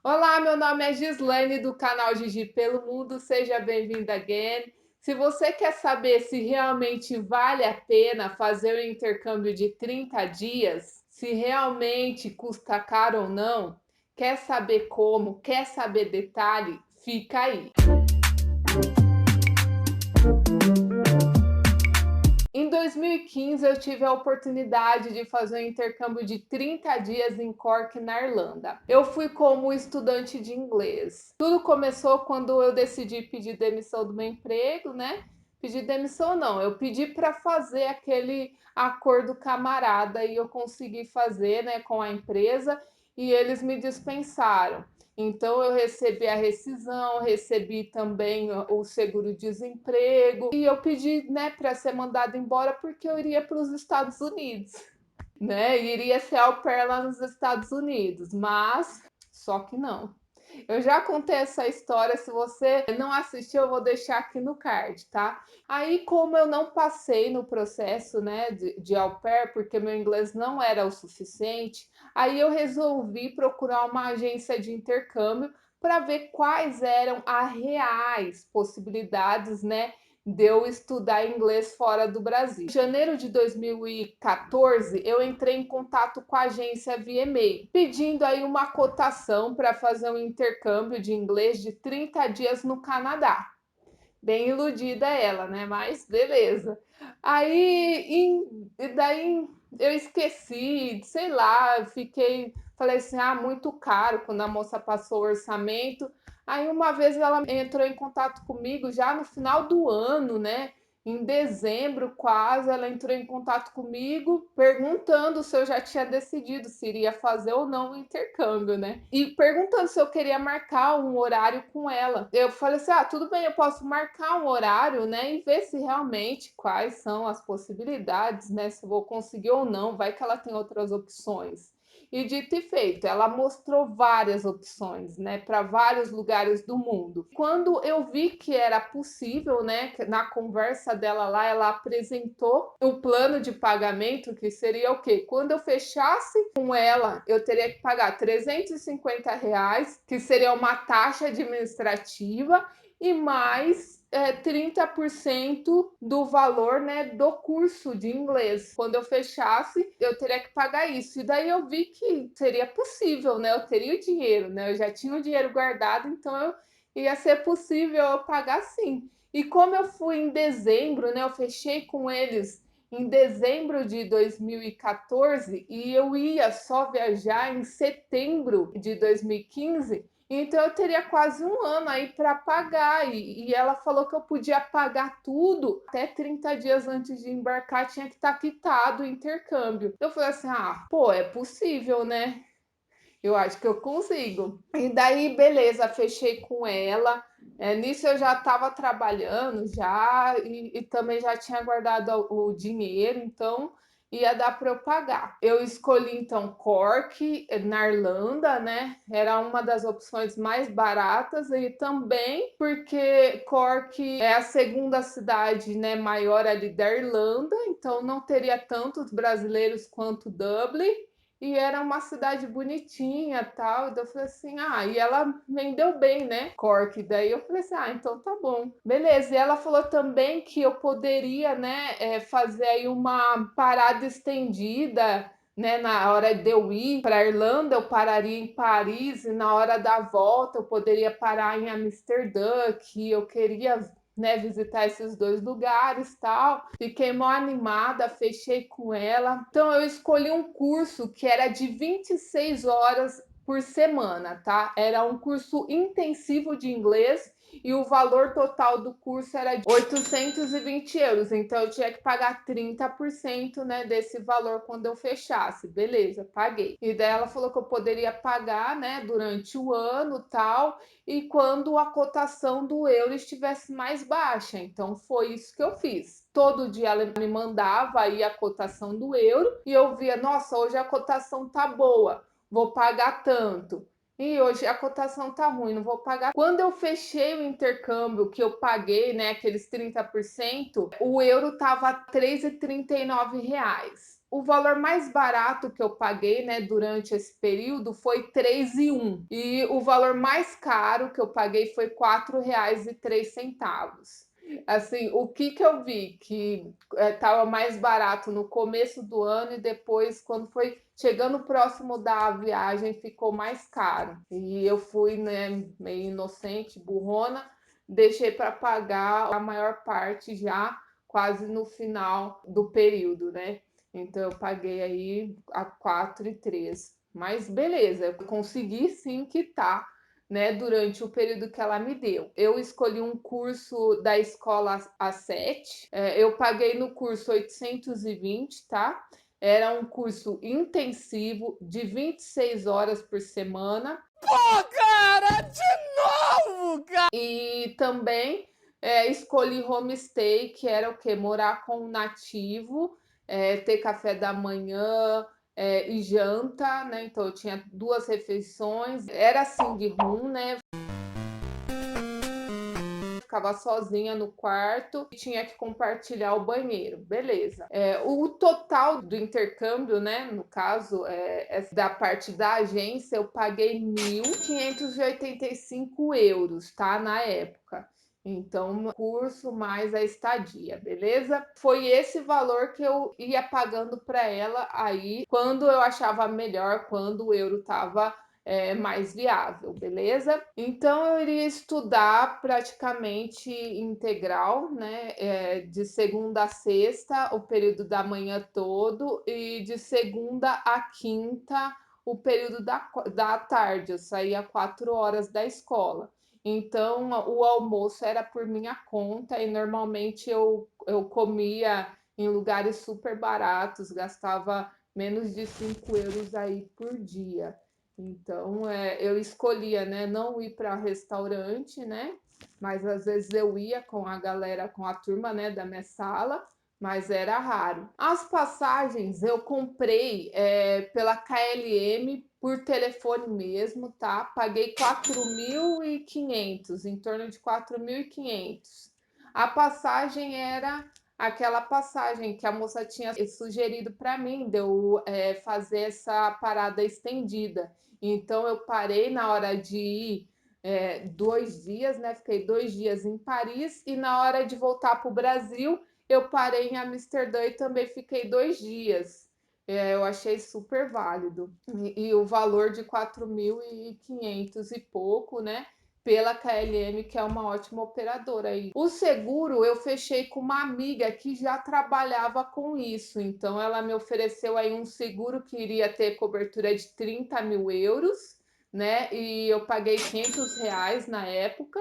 Olá, meu nome é Gislaine do canal Gigi pelo Mundo, seja bem-vinda again. Se você quer saber se realmente vale a pena fazer o intercâmbio de 30 dias, se realmente custa caro ou não, quer saber como, quer saber detalhe, fica aí. Em 2015, eu tive a oportunidade de fazer um intercâmbio de 30 dias em Cork, na Irlanda. Eu fui como estudante de inglês. Tudo começou quando eu decidi pedir demissão do meu emprego, né? Pedir demissão não, eu pedi para fazer aquele acordo camarada e eu consegui fazer, né, com a empresa e eles me dispensaram. Então eu recebi a rescisão, recebi também o seguro-desemprego e eu pedi, né, para ser mandada embora porque eu iria para os Estados Unidos, né? Iria ser au pair lá nos Estados Unidos, mas só que não. Eu já contei essa história, se você não assistiu, eu vou deixar aqui no card, tá? Aí, como eu não passei no processo, né, de au pair, porque meu inglês não era o suficiente, aí eu resolvi procurar uma agência de intercâmbio para ver quais eram as reais possibilidades, né, de eu estudar inglês fora do Brasil. Em janeiro de 2014, eu entrei em contato com a agência via e-mail, pedindo aí uma cotação para fazer um intercâmbio de inglês de 30 dias no Canadá. Bem iludida ela, né? Mas beleza. Daí eu esqueci, sei lá, falei assim, muito caro quando a moça passou o orçamento. Aí uma vez ela entrou em contato comigo já no final do ano, né? Em dezembro, quase, ela entrou em contato comigo perguntando se eu já tinha decidido se iria fazer ou não o intercâmbio, né? E perguntando se eu queria marcar um horário com ela. Eu falei assim: tudo bem, eu posso marcar um horário, né? E ver se realmente quais são as possibilidades, né? Se eu vou conseguir ou não, vai que ela tem outras opções. E dito e feito, ela mostrou várias opções, né, para vários lugares do mundo. Quando eu vi que era possível, né, na conversa dela lá, ela apresentou o plano de pagamento, que seria o quê? Quando eu fechasse com ela, eu teria que pagar R$ 350, que seria uma taxa administrativa, e mais 30% do valor, né, do curso de inglês. Quando eu fechasse, eu teria que pagar isso. E daí eu vi que seria possível, né? Eu teria o dinheiro, né? Eu já tinha o dinheiro guardado, então ia ser possível eu pagar sim. E como eu fui em dezembro, né? Eu fechei com eles em dezembro de 2014 e eu ia só viajar em setembro de 2015. Então eu teria quase um ano aí para pagar. E ela falou que eu podia pagar tudo até 30 dias antes de embarcar, tinha que estar quitado o intercâmbio. Eu falei assim: pô, é possível, né? Eu acho que eu consigo. E daí, beleza, fechei com ela. Nisso eu já estava trabalhando já e também já tinha guardado o dinheiro, então ia dar para eu pagar. Eu escolhi então Cork, na Irlanda, né? Era uma das opções mais baratas e também porque Cork é a segunda cidade, né, maior ali da Irlanda, então não teria tantos brasileiros quanto Dublin e era uma cidade bonitinha tal. Então eu falei assim, e ela vendeu bem, né? Cork. Daí eu falei assim, então tá bom. Beleza. E ela falou também que eu poderia, né, fazer aí uma parada estendida. Né, na hora de eu ir para a Irlanda, eu pararia em Paris, e na hora da volta eu poderia parar em Amsterdã, que eu queria, né, visitar esses dois lugares, tal. Fiquei mó animada, fechei com ela. Então eu escolhi um curso que era de 26 horas por semana, tá? Era um curso intensivo de inglês e o valor total do curso era de 820 euros. Então eu tinha que pagar 30%, né, desse valor quando eu fechasse. Beleza, paguei. E daí ela falou que eu poderia pagar, né, durante o ano, tal, e quando a cotação do euro estivesse mais baixa. Então foi isso que eu fiz. Todo dia ela me mandava aí a cotação do euro e eu via, nossa, hoje a cotação tá boa, vou pagar tanto. E hoje a cotação tá ruim, não vou pagar. Quando eu fechei o intercâmbio, que eu paguei, né, aqueles 30%, o euro tava R$ 3,39. O valor mais barato que eu paguei, né, durante esse período foi 3,01 e o valor mais caro que eu paguei foi R$ 4,03. Assim, o que que eu vi que estava mais barato no começo do ano e depois, quando foi chegando próximo da viagem, ficou mais caro. E eu fui, né, meio inocente, burrona, deixei para pagar a maior parte já quase no final do período, né? Então eu paguei aí a 4,03. Mas beleza, eu consegui sim quitar, né, durante o período que ela me deu. Eu escolhi um curso da escola A7, eu paguei no curso 820, tá? Era um curso intensivo de 26 horas por semana. Pô, cara, de novo, cara! E também escolhi homestay, que era o quê? Morar com um nativo, ter café da manhã e janta, né? Então eu tinha 2 refeições, era assim room, né? Ficava sozinha no quarto e tinha que compartilhar o banheiro, beleza. O total do intercâmbio, né, no caso, da parte da agência, eu paguei 1.585 euros, tá, na época. Então, curso mais a estadia, beleza? Foi esse valor que eu ia pagando para ela aí, quando eu achava melhor, quando o euro estava mais viável, beleza? Então eu iria estudar praticamente integral, né? De segunda a sexta, o período da manhã todo, e de segunda a quinta, o período da tarde. Eu saía 4 horas da escola. Então o almoço era por minha conta e normalmente eu comia em lugares super baratos, gastava menos de 5 euros aí por dia. Então, eu escolhia, né, não ir para restaurante, né? Mas às vezes eu ia com a galera, com a turma, né, da minha sala, mas era raro. As passagens eu comprei pela KLM por telefone mesmo, tá? Paguei 4.500, em torno de 4.500. A passagem era aquela passagem que a moça tinha sugerido para mim, de eu fazer essa parada estendida. Então eu parei na hora de ir 2 dias, né? Fiquei 2 dias em Paris e na hora de voltar para o Brasil eu parei em Amsterdã e também fiquei 2 dias. Eu achei super válido. E o valor de 4.500 e pouco, né? Pela KLM, que é uma ótima operadora aí. O seguro eu fechei com uma amiga que já trabalhava com isso, então ela me ofereceu aí um seguro que iria ter cobertura de 30.000 euros, né? E eu paguei R$ 500 na época,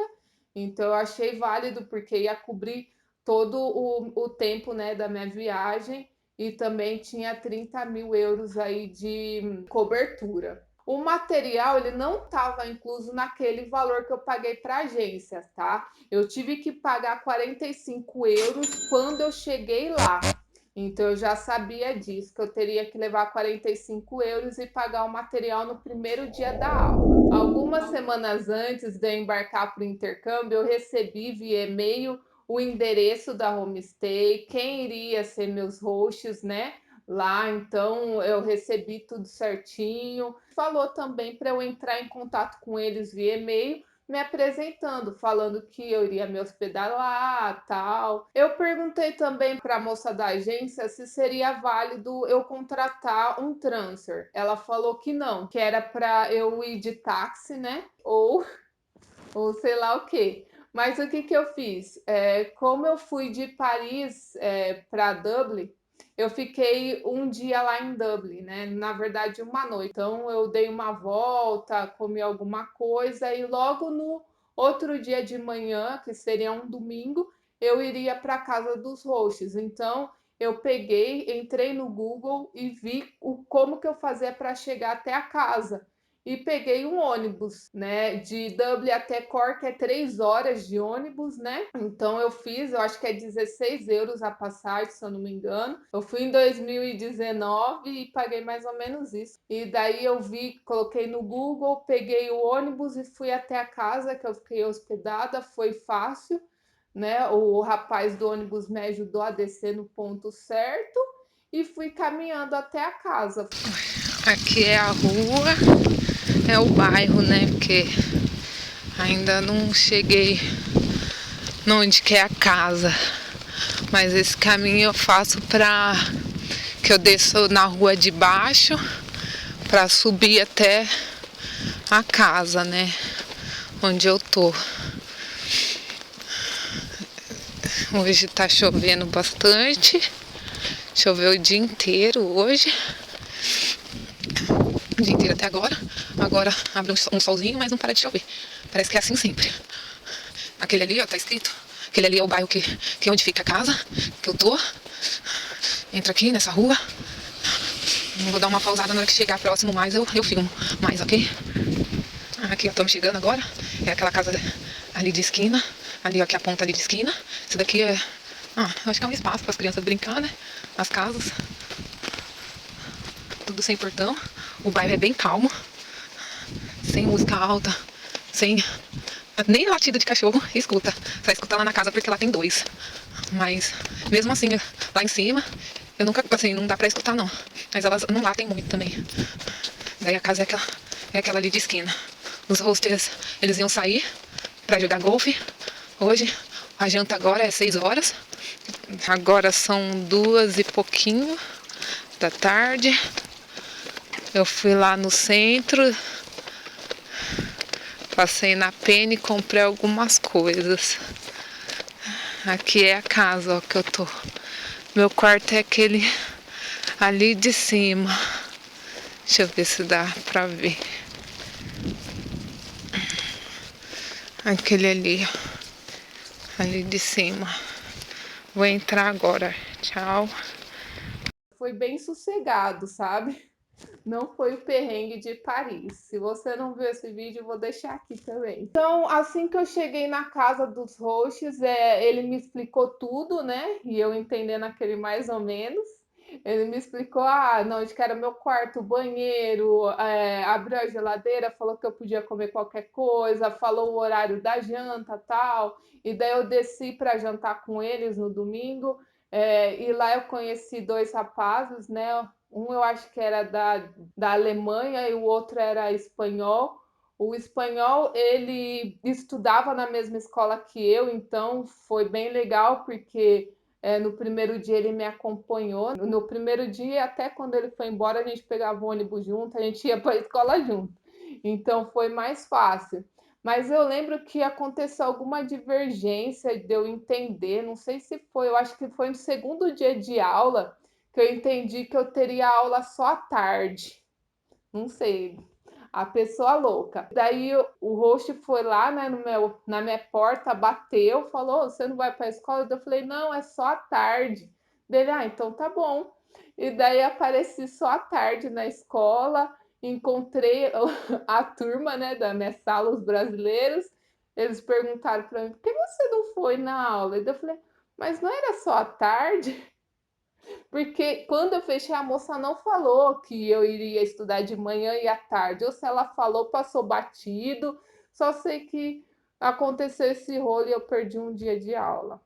então eu achei válido porque ia cobrir todo o tempo, né, da minha viagem e também tinha 30.000 euros aí de cobertura. O material ele não estava incluso naquele valor que eu paguei para a agência, tá? Eu tive que pagar 45 euros quando eu cheguei lá. Então eu já sabia disso, que eu teria que levar 45 euros e pagar o material no primeiro dia da aula. Algumas semanas antes de eu embarcar para o intercâmbio, eu recebi via e-mail o endereço da homestay, quem iria ser meus hosts, né? Lá, então eu recebi tudo certinho. Falou também para eu entrar em contato com eles via e-mail, me apresentando, falando que eu iria me hospedar lá, tal. Eu perguntei também para a moça da agência se seria válido eu contratar um transfer. Ela falou que não, que era para eu ir de táxi, né? Ou sei lá o quê. Mas o que que eu fiz? Como eu fui de Paris para Dublin, eu fiquei um dia lá em Dublin, né? Na verdade, uma noite. Então, eu dei uma volta, comi alguma coisa e logo no outro dia de manhã, que seria um domingo, eu iria para a casa dos hosts. Então, eu peguei, entrei no Google e vi como que eu fazia para chegar até a casa e peguei um ônibus, né? De Dublin até Cork é 3 horas de ônibus, né? Então eu fiz, eu acho que é 16 euros a passagem, se eu não me engano. Eu fui em 2019 e paguei mais ou menos isso. E daí eu vi, coloquei no Google, peguei o ônibus e fui até a casa que eu fiquei hospedada, foi fácil, né? O rapaz do ônibus me ajudou a descer no ponto certo e fui caminhando até a casa. Aqui é a rua, é o bairro, né? Porque ainda não cheguei onde que é a casa. Mas esse caminho eu faço que eu desço na rua de baixo para subir até a casa, né? Onde eu tô. Hoje tá chovendo bastante. Choveu o dia inteiro hoje. O dia inteiro até agora. Agora abre um solzinho, mas não para de chover. Parece que é assim sempre. Aquele ali, ó, tá escrito. Aquele ali é o bairro que é onde fica a casa que eu tô. Entra aqui nessa rua. Vou dar uma pausada na hora que chegar próximo mais eu filmo mais, ok? Aqui eu tô chegando agora. É aquela casa ali de esquina. Ali, ó, que é a ponta ali de esquina. Isso daqui é... acho que é um espaço para as crianças brincar, né? As casas. Tudo sem portão. O bairro é bem calmo. Sem música alta. Sem... Nem latida de cachorro escuta. Só escuta lá na casa porque lá tem 2. Mas, mesmo assim, lá em cima, eu nunca, assim, não dá pra escutar não. Mas elas não latem muito também. Daí a casa é aquela ali de esquina. Os hosters, eles iam sair pra jogar golfe. Hoje, a janta agora é 6 horas. Agora são 2 e pouquinho da tarde. Eu fui lá no centro. Passei na Penny e comprei algumas coisas. Aqui é a casa, ó, que eu tô. Meu quarto é aquele ali de cima. Deixa eu ver se dá pra ver. Aquele ali, ó. Ali de cima. Vou entrar agora. Tchau. Foi bem sossegado, sabe? Não foi o perrengue de Paris. Se você não viu esse vídeo, eu vou deixar aqui também. Então, assim que eu cheguei na casa dos hosts, ele me explicou tudo, né? E eu entendendo aquele mais ou menos. Ele me explicou, não, onde que era meu quarto, o banheiro, abriu a geladeira, falou que eu podia comer qualquer coisa, falou o horário da janta, tal. E daí eu desci para jantar com eles no domingo. E lá eu conheci 2 rapazes, né? Um eu acho que era da Alemanha e o outro era espanhol. O espanhol, ele estudava na mesma escola que eu, então foi bem legal, porque no primeiro dia ele me acompanhou. No primeiro dia, até quando ele foi embora, a gente pegava o ônibus junto, a gente ia para a escola junto. Então foi mais fácil. Mas eu lembro que aconteceu alguma divergência de eu entender, não sei se foi, eu acho que foi no segundo dia de aula que eu entendi que eu teria aula só à tarde. Não sei, a pessoa louca. Daí o host foi lá, né, na minha porta, bateu, falou: "Você não vai para a escola?" Eu falei: "Não, é só à tarde." Dele: "Então tá bom." E daí apareci só à tarde na escola, encontrei a turma, né, da minha sala, os brasileiros. Eles perguntaram para mim: "Por que você não foi na aula?" E daí eu falei: "Mas não era só à tarde?" Porque quando eu fechei, a moça não falou que eu iria estudar de manhã e à tarde, ou se ela falou, passou batido. Só sei que aconteceu esse rolo e eu perdi um dia de aula.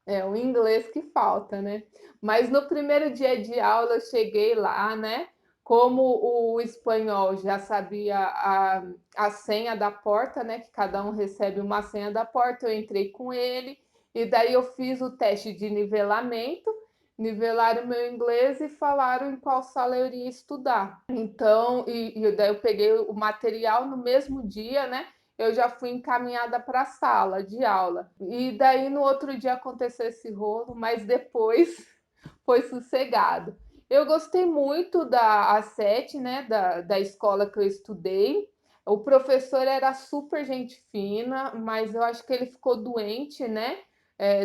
É o inglês que falta, né? Mas no primeiro dia de aula eu cheguei lá, né? Como o espanhol já sabia a senha da porta, né? Que cada um recebe uma senha da porta, eu entrei com ele, e daí eu fiz o teste de nivelamento, nivelaram meu inglês e falaram em qual sala eu iria estudar. Então, e daí eu peguei o material no mesmo dia, né? Eu já fui encaminhada para a sala de aula. E daí no outro dia aconteceu esse rolo, mas depois foi sossegado. Eu gostei muito da A7, né, da escola que eu estudei. O professor era super gente fina, mas eu acho que ele ficou doente, né,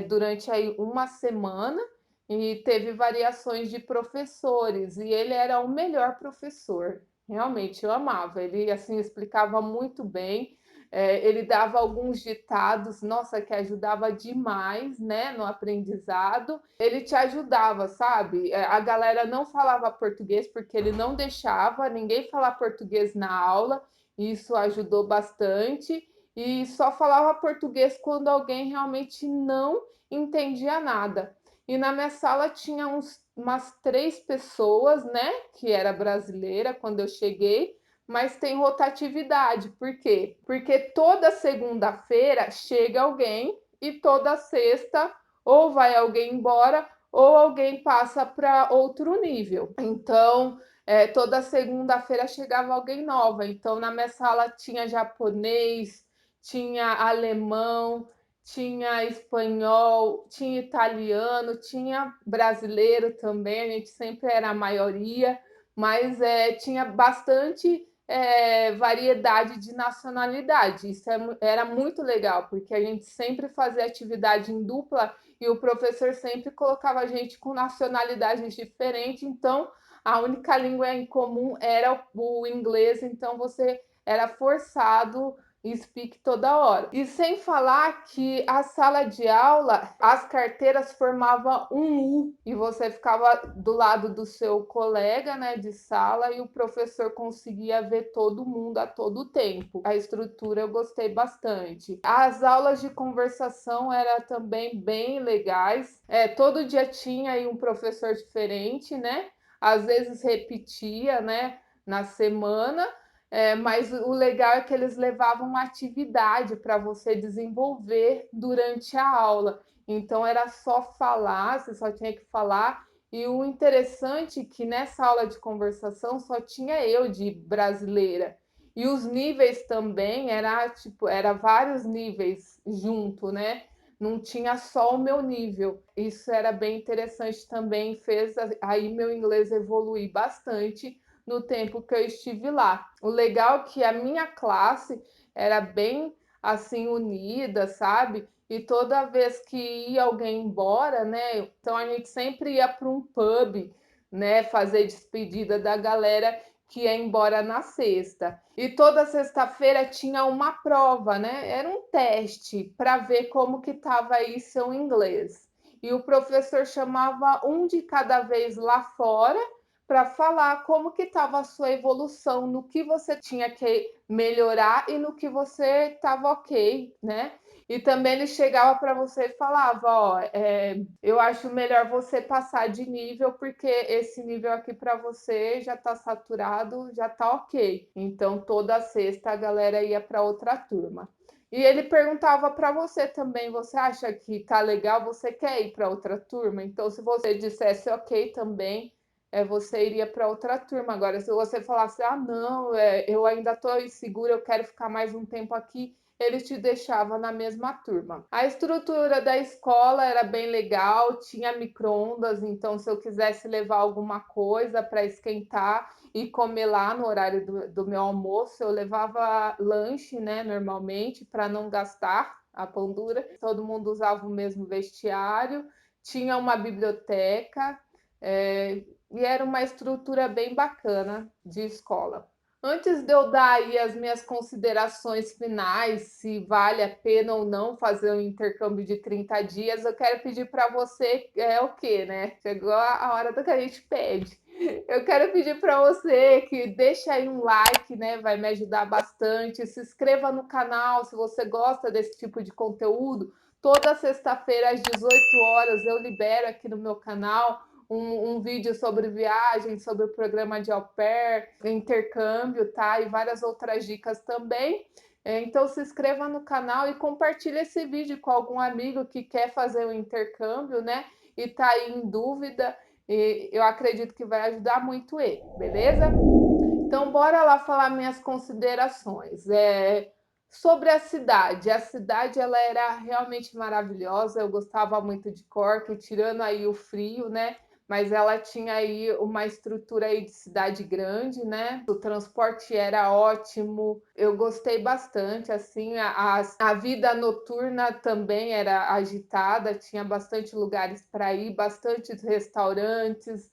durante aí uma semana, e teve variações de professores, e ele era o melhor professor. Realmente, eu amava. Ele assim explicava muito bem. Ele dava alguns ditados, nossa, que ajudava demais, né, no aprendizado. Ele te ajudava, sabe? A galera não falava português porque ele não deixava ninguém falar português na aula, e isso ajudou bastante. E só falava português quando alguém realmente não entendia nada. E na minha sala tinha uns umas 3 pessoas, né, que era brasileira quando eu cheguei, mas tem rotatividade. Por quê? Porque toda segunda-feira chega alguém e toda sexta ou vai alguém embora ou alguém passa para outro nível. Então, toda segunda-feira chegava alguém nova. Então, na minha sala tinha japonês, tinha alemão, tinha espanhol, tinha italiano, tinha brasileiro também, a gente sempre era a maioria, mas tinha bastante variedade de nacionalidade. Isso era muito legal, porque a gente sempre fazia atividade em dupla e o professor sempre colocava a gente com nacionalidades diferentes, então a única língua em comum era o inglês, então você era forçado speak toda hora. E sem falar que a sala de aula, as carteiras formavam um U e você ficava do lado do seu colega, né, de sala e o professor conseguia ver todo mundo a todo tempo. A estrutura eu gostei bastante. As aulas de conversação eram também bem legais. Todo dia tinha aí um professor diferente, né? Às vezes repetia, né, na semana. Mas o legal é que eles levavam uma atividade para você desenvolver durante a aula. Então era só falar, você só tinha que falar. E o interessante é que nessa aula de conversação só tinha eu de brasileira. E os níveis também era vários níveis junto, né? Não tinha só o meu nível. Isso era bem interessante também, fez aí meu inglês evoluir bastante no tempo que eu estive lá. O legal é que a minha classe era bem assim unida, sabe? E toda vez que ia alguém embora, né? Então a gente sempre ia para um pub, né? Fazer despedida da galera que ia embora na sexta. E toda sexta-feira tinha uma prova, né? Era um teste para ver como que estava aí seu inglês. E o professor chamava um de cada vez lá fora para falar como que estava a sua evolução, no que você tinha que melhorar e no que você estava ok, né? E também ele chegava para você e falava, ó, eu acho melhor você passar de nível, porque esse nível aqui para você já está saturado, já está ok. Então toda sexta a galera ia para outra turma. E ele perguntava para você também, você acha que tá legal, você quer ir para outra turma? Então se você dissesse ok também, você iria para outra turma. Agora, se você falasse, ah, não, eu ainda estou insegura, eu quero ficar mais um tempo aqui, ele te deixava na mesma turma. A estrutura da escola era bem legal, tinha micro-ondas, então se eu quisesse levar alguma coisa para esquentar e comer lá no horário do meu almoço, eu levava lanche, né, normalmente, para não gastar a pão dura. Todo mundo usava o mesmo vestiário, tinha uma biblioteca, e era uma estrutura bem bacana de escola. Antes de eu dar aí as minhas considerações finais, se vale a pena ou não fazer um intercâmbio de 30 dias, eu quero pedir para você o quê, né? Chegou a hora do que a gente pede. Eu quero pedir para você que deixe aí um like, né? Vai me ajudar bastante. Se inscreva no canal se você gosta desse tipo de conteúdo. Toda sexta-feira às 18 horas eu libero aqui no meu canal um vídeo sobre viagem, sobre o programa de au pair, intercâmbio, tá? E várias outras dicas também. Então se inscreva no canal e compartilhe esse vídeo com algum amigo que quer fazer um intercâmbio, né? E tá aí em dúvida. E eu acredito que vai ajudar muito ele, beleza? Então, bora lá falar minhas considerações. Sobre a cidade. A cidade ela era realmente maravilhosa. Eu gostava muito de Cork, tirando aí o frio, né? Mas ela tinha aí uma estrutura aí de cidade grande, né? O transporte era ótimo. Eu gostei bastante, assim, a vida noturna também era agitada, tinha bastante lugares para ir, bastantes restaurantes,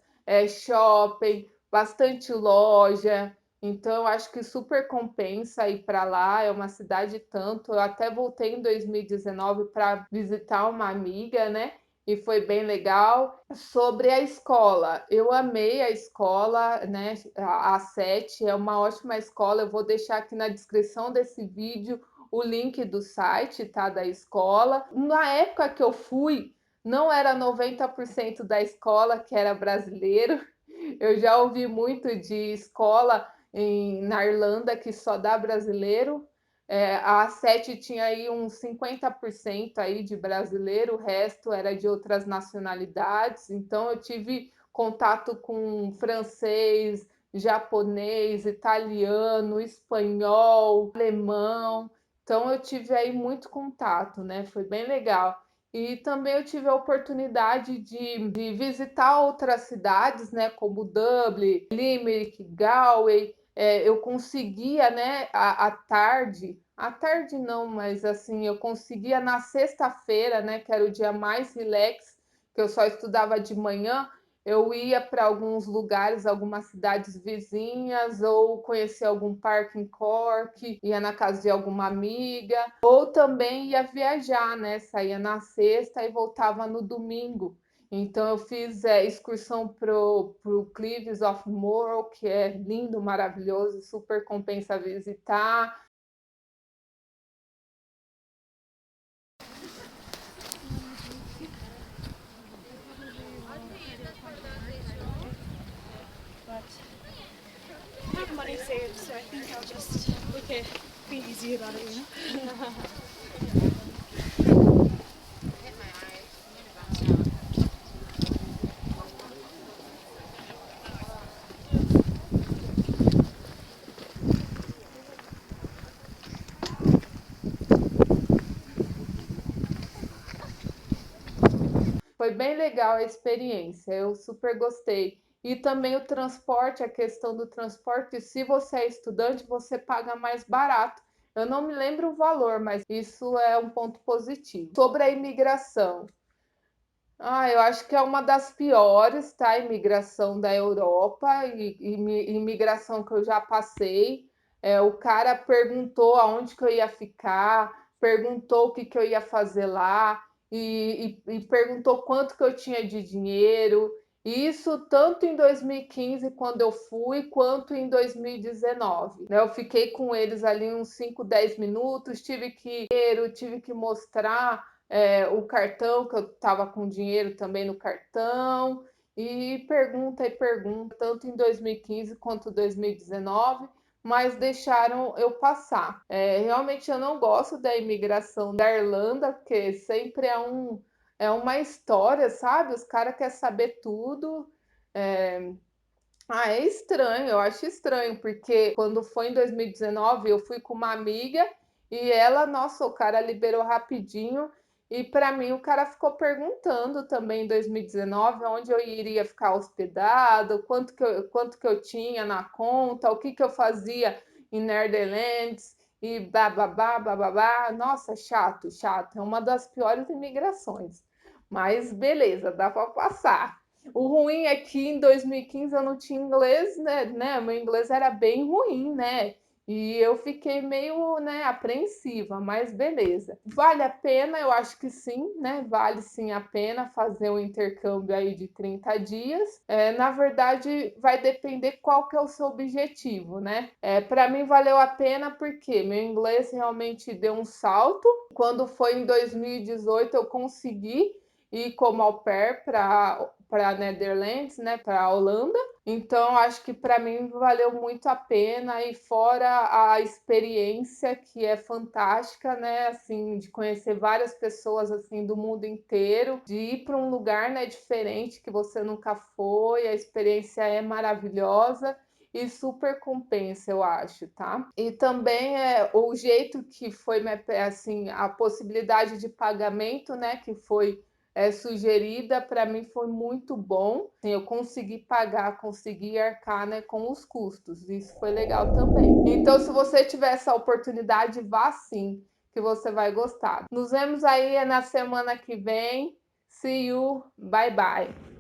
shopping, bastante loja. Então, acho que super compensa ir para lá. É uma cidade tanto. Eu até voltei em 2019 para visitar uma amiga, né? E foi bem legal. Sobre a escola, eu amei a escola, né? A SET é uma ótima escola. Eu vou deixar aqui na descrição desse vídeo o link do site, tá? Da escola. Na época que eu fui, não era 90% da escola que era brasileiro. Eu já ouvi muito de escola na Irlanda que só dá brasileiro. A A7 tinha aí uns 50% aí de brasileiro, o resto era de outras nacionalidades. Então eu tive contato com francês, japonês, italiano, espanhol, alemão. Então eu tive aí muito contato, né? Foi bem legal. E também eu tive a oportunidade de visitar outras cidades, né, como Dublin, Limerick, Galway. Eu conseguia, né, à tarde não, mas assim, eu conseguia na sexta-feira, né, que era o dia mais relax, que eu só estudava de manhã, eu ia para alguns lugares, algumas cidades vizinhas, ou conhecer algum parque em Cork, ia na casa de alguma amiga, ou também ia viajar, né? Saía na sexta e voltava no domingo. Então eu fiz excursão pro Cliffs of Moher, que é lindo, maravilhoso, super compensa visitar. I have money saved, so I think I'll just be easy about it, you know? Foi bem legal a experiência, eu super gostei. E também o transporte, a questão do transporte, se você é estudante, você paga mais barato. Eu não me lembro o valor, mas isso é um ponto positivo. Sobre a imigração. Eu acho que é uma das piores, tá? Imigração da Europa e imigração que eu já passei. O cara perguntou aonde que eu ia ficar, perguntou o que que eu ia fazer lá e perguntou quanto que eu tinha de dinheiro. E isso tanto em 2015, quando eu fui, quanto em 2019, né? Eu fiquei com eles ali uns 5, 10 minutos, tive que mostrar o cartão, que eu estava com dinheiro também no cartão, e pergunta, tanto em 2015 quanto 2019, mas deixaram eu passar. Realmente eu não gosto da imigração da Irlanda, porque sempre é uma história, sabe? Os caras querem saber tudo. É... é estranho, eu acho estranho, porque quando foi em 2019, eu fui com uma amiga e ela, nossa, o cara liberou rapidinho. E para mim, o cara ficou perguntando também em 2019 onde eu iria ficar hospedado, quanto que eu tinha na conta, o que que eu fazia em Netherlands e bababá, bababá. Nossa, chato, chato. É uma das piores imigrações. Mas beleza, dá para passar. O ruim é que em 2015 eu não tinha inglês, né? Meu inglês era bem ruim, né? E eu fiquei meio, né, apreensiva, mas beleza. Vale a pena? Eu acho que sim, né? Vale sim a pena fazer um intercâmbio aí de 30 dias. Na verdade, vai depender qual que é o seu objetivo, né? Para mim valeu a pena porque meu inglês realmente deu um salto. Quando foi em 2018 eu consegui ir como au pair para Netherlands, né, para a Holanda. Então, acho que para mim valeu muito a pena e fora a experiência que é fantástica, né, assim, de conhecer várias pessoas assim do mundo inteiro, de ir para um lugar, né, diferente que você nunca foi, a experiência é maravilhosa e super compensa, eu acho, tá? E também o jeito que foi, assim, a possibilidade de pagamento, né, que foi sugerida, para mim foi muito bom. Assim, eu consegui pagar, consegui arcar, né, com os custos. Isso foi legal também. Então, se você tiver essa oportunidade, vá sim, que você vai gostar. Nos vemos aí na semana que vem. See you. Bye bye.